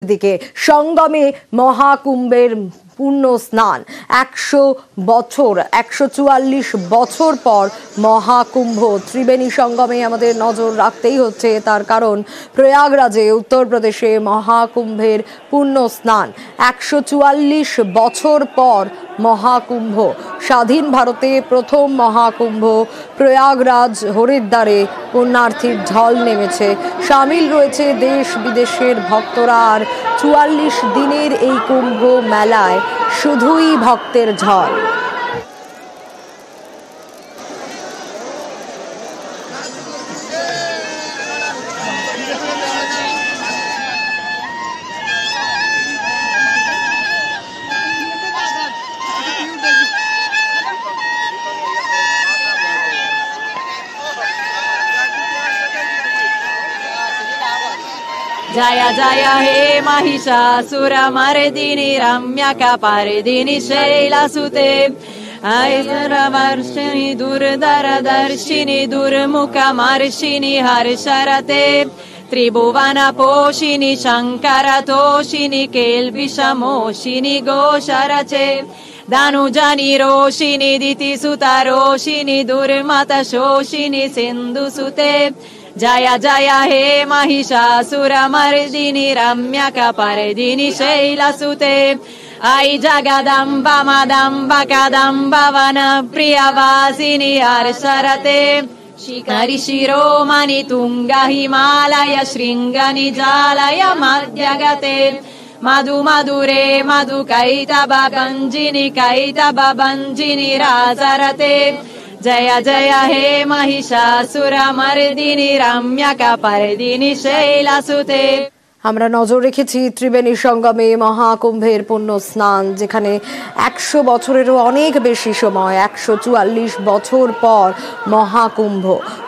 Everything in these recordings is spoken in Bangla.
দিকে সঙ্গমে মহাকুম্ভের পূর্ণ স্নান 144 বছর পর মহাকুম্ভ ত্রিবেণী সঙ্গমে আমাদের নজর রাখতেই হচ্ছে। তার কারণ প্রয়াগরাজে উত্তরপ্রদেশে মহাকুম্ভের পূর্ণ স্নান 144 বছর পর মহাকুম্ভ। স্বাধীন ভারতে প্রথম মহাকুম্ভ প্রয়াগরাজ হরিদ্বারে পুণ্যার্থীর ঢল নেমেছে। সামিল রয়েছে দেশ বিদেশের ভক্তরা। আর 44 দিনের এই কুম্ভ মেলায় শুধুই ভক্তের ঝড়। जय जय हे महिषासुरमर्दिनि रम्यकपर्दिनि शैलसुते ऐश्वर्यवर्षिणि दुर्धरदर्शिनि दुर्मुखमर्षिणि हर्षरते त्रिभुवनपोषिणि शङ्करतोषिणि केल्बिषमोषिणि घोषरचे धनुजनि रोषिणि दितिसुतरोषिणि दुर्मतशोषिणि सिन्धुसुते जय जय हे महिषासुरमर्दिनि रम्यकपर्दिनि शैलसुते ऐ जगदम्ब मदम्ब कदम्ब वनप्रियवासिनि हर्षरते शिखरि शिरोमणि तुङ्ग हिमालय शृङ्गनिजालय मध्यगते मधु मधुरे मधु कैतव भञ्जिनि राजरते जय जय हे महिषासुरमर्दिनि रम्यकपर्दिनि शैलसुते। আমরা নজর রেখেছি ত্রিবেণী সঙ্গমে মহাকুম্ভের পুণ্য স্নান, যেখানে 100 বছরেরও অনেক বেশি সময় 144 বছর পর মহাকুম্ভ।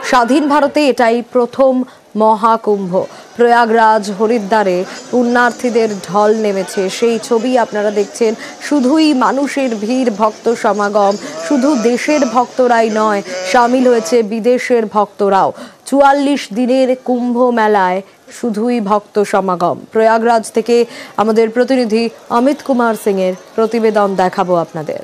স্বাধীন ভারতে এটাই প্রথম মহাকুম্ভ। প্রয়াগরাজ হরিদ্বারে পুণ্যার্থীদের ঢল নেমেছে, সেই ছবি আপনারা দেখছেন। শুধুই মানুষের ভিড়, ভক্ত সমাগম। শুধু দেশের ভক্তরাই নয়, সামিল হয়েছে বিদেশের ভক্তরাও। 44 দিনের কুম্ভ মেলায় শুধুই ভক্ত সমাগম। প্রয়াগরাজ থেকে আমাদের প্রতিনিধি অমিত কুমার সিং এর প্রতিবেদন দেখাবো আপনাদের।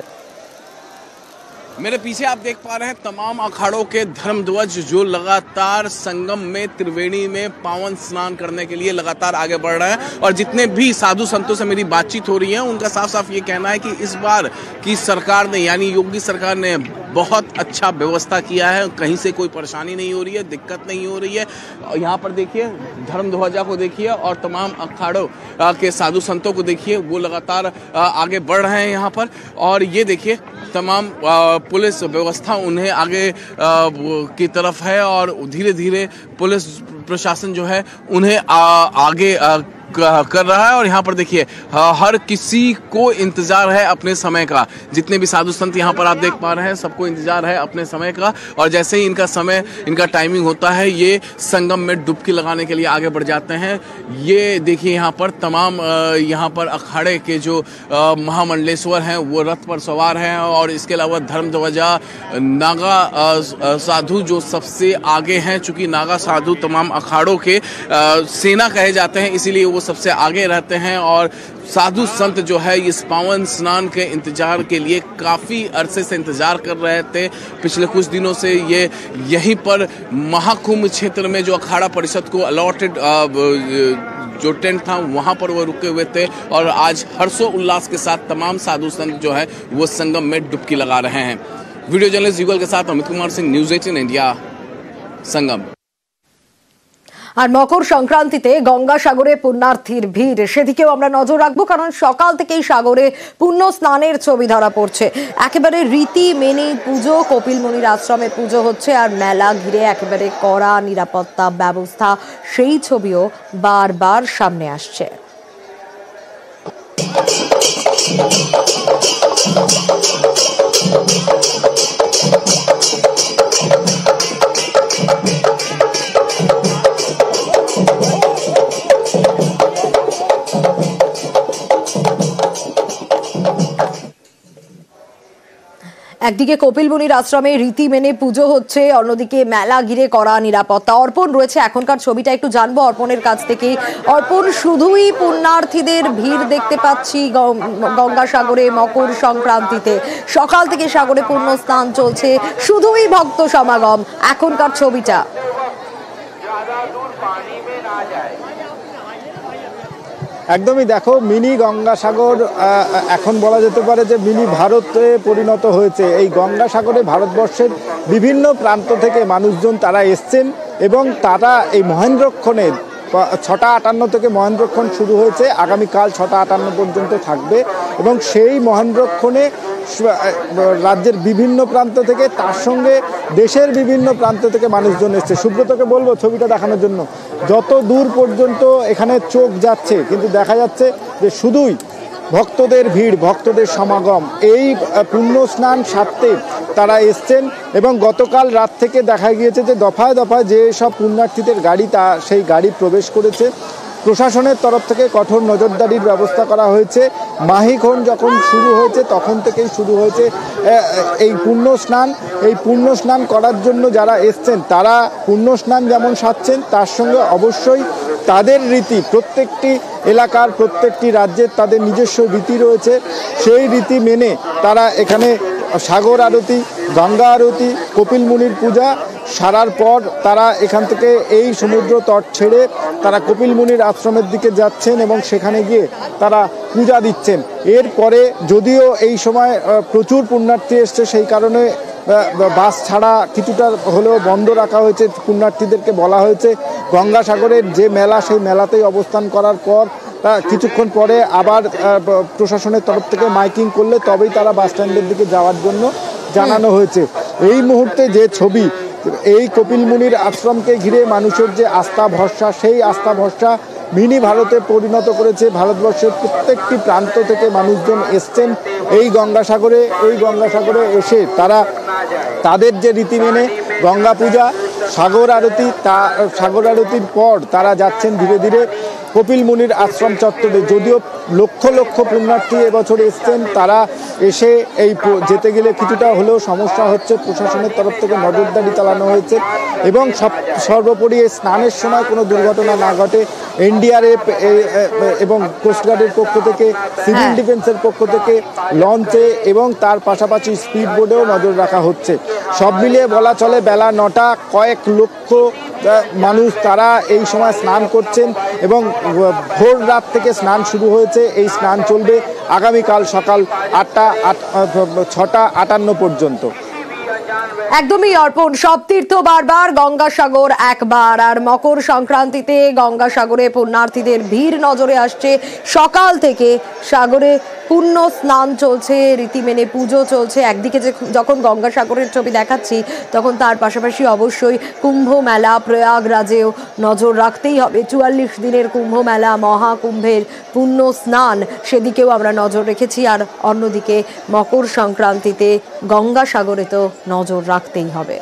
मेरे पीछे आप देख पा रहे हैं तमाम अखाड़ों के धर्म ध्वज जो लगातार संगम में त्रिवेणी में पावन स्नान करने के लिए लगातार आगे बढ़ रहे हैं। और जितने भी साधु संतों से मेरी बातचीत हो रही है उनका साफ साफ ये कहना है कि इस बार की सरकार ने यानी योगी सरकार ने बहुत अच्छा व्यवस्था किया है। कहीं से कोई परेशानी नहीं हो रही है, दिक्कत नहीं हो रही है। यहाँ पर देखिए धर्म ध्वजा को देखिए और तमाम अखाड़ों के साधु संतों को देखिए, वो लगातार आगे बढ़ रहे हैं यहाँ पर। और ये देखिए तमाम पुलिस व्यवस्था उन्हें आगे की तरफ है और धीरे धीरे पुलिस प्रशासन जो है उन्हें आगे कर रहा है। और यहाँ पर देखिए हर किसी को इंतजार है अपने समय का। जितने भी साधु संत यहाँ पर आप देख पा रहे हैं सबको इंतजार है अपने समय का। और जैसे ही इनका समय, इनका टाइमिंग होता है, ये संगम में डुबकी लगाने के लिए आगे बढ़ जाते हैं। ये देखिए यहाँ पर तमाम यहाँ पर अखाड़े के जो महामंडलेश्वर हैं वो रथ पर सवार हैं। और इसके अलावा धर्म ध्वजा नागा साधु जो सबसे आगे हैं, चूंकि नागा साधु तमाम अखाड़ों के सेना कहे जाते हैं, इसीलिए वो सबसे आगे रहते हैं। और साधु संत जो है इस पावन स्नान के इंतजार के लिए काफ़ी अरसे से इंतजार कर रहे थे। पिछले कुछ दिनों से ये यहीं पर महाकुंभ क्षेत्र में जो अखाड़ा परिषद को अलॉटेड जो टेंट था वहाँ पर वो रुके हुए थे। और आज हर्षोल्लास के साथ तमाम साधु संत जो है वो संगम में डुबकी लगा रहे हैं। वीडियो जर्नलिस्ट युगल के साथ अमित कुमार सिंह, न्यूज़ 18 इंडिया, संगम। আর মকর সংক্রান্তিতে গঙ্গাসাগরে পুণ্যার্থীর ভিড়, সেদিকেও আমরা নজর রাখবো, কারণ সকাল থেকেই সাগরে পুণ্য স্নানের ছবি ধরা পড়ছে। একেবারে রীতি মেনে পুজো, কপিল মুনির আশ্রমে পুজো হচ্ছে। আর মেলা ঘিরে একেবারে কড়া নিরাপত্তা ব্যবস্থা, সেই ছবিও বারবার সামনে আসছে। একদিকে কপিল মুনির আশ্রমে রীতি মেনে পুজো হচ্ছে, অন্যদিকে মেলা ঘিরে করা নিরাপত্তা। অর্পণ রয়েছে এখনকার ছবিটা, একটু জানবো অর্পণের কাছ থেকে। অর্পণ, শুধুই পুণ্যার্থীদের ভিড় দেখতে পাচ্ছি গঙ্গাসাগরে মকর সংক্রান্তিতে, সকাল থেকে সাগরে পূর্ণ স্নান চলছে, শুধুই ভক্ত সমাগম, এখনকার ছবিটা। একদমই দেখো, মিনি গঙ্গাসাগর এখন বলা যেতে পারে যে মিনি ভারতে পরিণত হয়েছে। এই গঙ্গাসাগরে ভারতবর্ষের বিভিন্ন প্রান্ত থেকে মানুষজন তারা এসছেন এবং তারা এই মহেন্দ্রক্ষণে 6:58 থেকে মহেন্দ্রক্ষণ শুরু হয়েছে, আগামীকাল 6:58 পর্যন্ত থাকবে এবং সেই মহেন্দ্রক্ষণে রাজ্যের বিভিন্ন প্রান্ত থেকে, তার সঙ্গে দেশের বিভিন্ন প্রান্ত থেকে মানুষজন এসছে। সুব্রতকে বলবো ছবিটা দেখানোর জন্য। যত দূর পর্যন্ত এখানে চোখ যাচ্ছে কিন্তু দেখা যাচ্ছে যে শুধুই ভক্তদের ভিড়, ভক্তদের সমাগম। এই পুণ্য স্নান সারতে তারা এসছেন এবং গতকাল রাত থেকে দেখা গিয়েছে যে দফায় দফায় যে সব পুণ্যার্থীদের গাড়ি, সেই গাড়ি প্রবেশ করেছে। প্রশাসনের তরফ থেকে কঠোর নজরদারির ব্যবস্থা করা হয়েছে। মাহিখন যখন শুরু হয়েছে তখন থেকেই শুরু হয়েছে এই পুণ্য স্নান। এই পুণ্য স্নান করার জন্য যারা এসছেন তারা পুণ্য স্নান যেমন সারছেন, তার সঙ্গে অবশ্যই তাদের রীতি, প্রত্যেকটি এলাকার প্রত্যেকটি রাজ্যের তাদের নিজস্ব রীতি রয়েছে। সেই রীতি মেনে তারা এখানে সাগর আরতি, গঙ্গা আরতি, কপিল মুনির পূজা সারার পর তারা এখান থেকে এই সমুদ্র তট ছেড়ে তারা কপিল মুনির আশ্রমের দিকে যাচ্ছেন এবং সেখানে গিয়ে তারা পূজা দিচ্ছেন। এরপরে যদিও এই সময় প্রচুর পুণ্যার্থী এসছে, সেই কারণে বাস ছাড়া কিছুটা হলেও বন্ধ রাখা হয়েছে। পুণ্যার্থীদেরকে বলা হয়েছে গঙ্গাসাগরের যে মেলা, সেই মেলাতেই অবস্থান করার পর কিছুক্ষণ পরে আবার প্রশাসনের তরফ থেকে মাইকিং করলে তবেই তারা বাস স্ট্যান্ডের দিকে যাওয়ার জন্য জানানো হয়েছে। এই মুহূর্তে যে ছবি, এই কপিল মুনির আশ্রমকে ঘিরে মানুষের যে আস্থা ভরসা, সেই আস্থা ভরসা মিনি ভারতে পরিণত করেছে। ভারতবর্ষের প্রত্যেকটি প্রান্ত থেকে মানুষজন এসছেন এই গঙ্গাসাগরে এসে তারা তাদের যে রীতি মেনে গঙ্গা পূজা, সাগর আরতির পর তারা যাচ্ছেন ধীরে ধীরে কপিল মুনির আশ্রম চত্বরে। যদিও লক্ষ লক্ষ পুণ্যার্থী এবছর এসছেন, তারা এসে এই যেতে গেলে কিছুটা হলেও সমস্যা হচ্ছে। প্রশাসনের তরফ থেকে নজরদারি চালানো হয়েছে এবং সর্বোপরি এই স্নানের সময় কোনো দুর্ঘটনা না ঘটে এনডিআরএফ এবং কোস্টগার্ডের পক্ষ থেকে, সিভিল ডিফেন্সের পক্ষ থেকে লঞ্চে এবং তার পাশাপাশি স্পিড বোর্ডেও নজর রাখা হচ্ছে। সব মিলিয়ে বলা চলে বেলা 9টা, কয়েক লক্ষ মানুষ তারা এই সময় স্নান করছেন এবং ভোর রাত থেকে স্নান শুরু হয়েছে। এই স্নান চলবে আগামীকাল সকাল 6:58 পর্যন্ত। একদমই অর্পণ, সব তীর্থ বারবার, গঙ্গাসাগর একবার। আর মকর সংক্রান্তিতে গঙ্গাসাগরে পুণ্যার্থীদের ভিড় নজরে আসছে। সকাল থেকে সাগরে পুণ্য স্নান চলছে, রীতি মেনে পুজো চলছে। একদিকে যখন গঙ্গাসাগরের ছবি দেখাচ্ছি, তখন তার পাশাপাশি অবশ্যই কুম্ভ মেলা প্রয়াগরাজেও নজর রাখতেই হবে। 44 দিনের কুম্ভ মেলা, মহাকুম্ভের পুণ্য স্নান, সেদিকেও আমরা নজর রেখেছি। আর অন্যদিকে মকর সংক্রান্তিতে গঙ্গাসাগরে তো নজর রাখতেই হবে।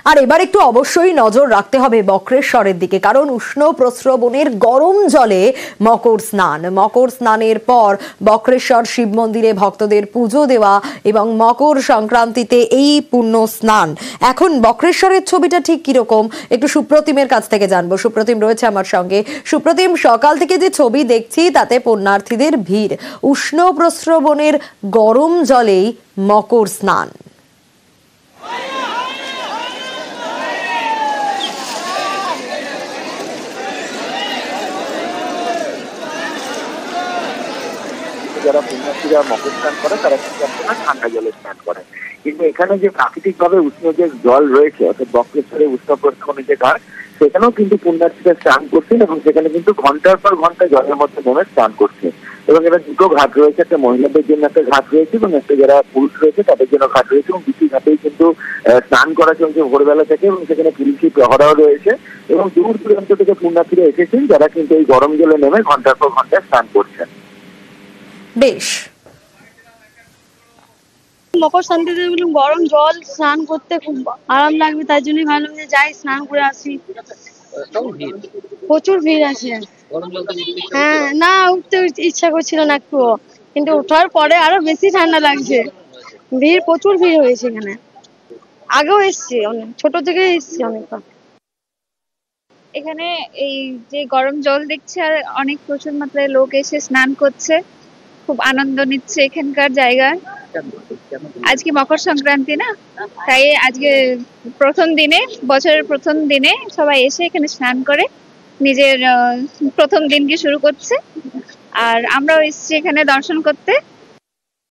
আর এবার একটু অবশ্যই নজর রাখতে হবে বক্রেশ্বরের দিকে, কারণ উষ্ণ প্রস্রবণের গরম জলে মকর স্নানের পর বক্রেশ্বর শিব মন্দিরে ভক্তদের পুজো দেওয়া এবং মকর সংক্রান্তিতে এই পুণ্য স্নান। এখন বক্রেশ্বরের ছবিটা ঠিক কিরকম একটু সুপ্রতিমের কাছ থেকে জানবো। সুপ্রতিম রয়েছে আমার সঙ্গে। সুপ্রতিম, সকাল থেকে যে ছবি দেখছি তাতে পুণ্যার্থীদের ভিড়, উষ্ণ প্রস্রবণের গরম জলেই মকর স্নান। যারা পুণ্যার্থীরা মকর স্নান করে তারা কিন্তু আপনার ঠান্ডা জলে স্নান করে, কিন্তু এখানে যে প্রাকৃতিকভাবে উষ্ণ যে জল রয়েছে অর্থাৎ বক্রেশ্বরে উষ্ণ প্রস্রবণের যে ঘাট, সেখানেও কিন্তু পুণ্যার্থীরা স্নান করছেন এবং সেখানে কিন্তু ঘন্টার পর ঘন্টা জলের মধ্যে নেমে স্নান করছে। এবং এটা দুটো ঘাট রয়েছে, একটা মহিলাদের জন্য একটা ঘাট রয়েছে এবং একটা যারা পুরুষ রয়েছে তাদের জন্য ঘাট রয়েছে। এবং দুটি ঘাটেই কিন্তু স্নান করা চলছে ভোরবেলা থেকে এবং সেখানে পুলিশি প্রহরাও রয়েছে এবং দূর দূরান্ত থেকে পুণ্যার্থীরা এসেছেন যারা কিন্তু এই গরম জলে নেমে ঘন্টার পর ঘন্টা স্নান করছেন। বেশ, মকর সংক্রান্তিতে গরম জল স্নান করতে খুব আরাম লাগবে, তাই জন্যই ভাবলাম যে যাই স্নান করে আসি। প্রচুর ভিড় আছে। হ্যাঁ, না উঠতে ইচ্ছা করছিল না একটুও, কিন্তু ওঠার পরে আরো বেশি ঠান্ডা লাগছে। ভিড়, প্রচুর ভিড় হয়েছে এখানে। আগেও এসছি, অনেক ছোট থেকে এসছি অনেকবার। এখানে এই যে গরম জল দেখছে আর অনেক প্রচুর মাত্রায় লোক এসে স্নান করছে, খুব আনন্দ নিচ্ছে এখানকার জায়গায়। আজকে মকর সংক্রান্তি না, তাই আজকে প্রথম দিনে, বছরের প্রথম দিনে সবাই এসে এখানে স্নান করে নিজের প্রথম দিনকে শুরু করছে। আর আমরাও এসেছি এখানে দর্শন করতে।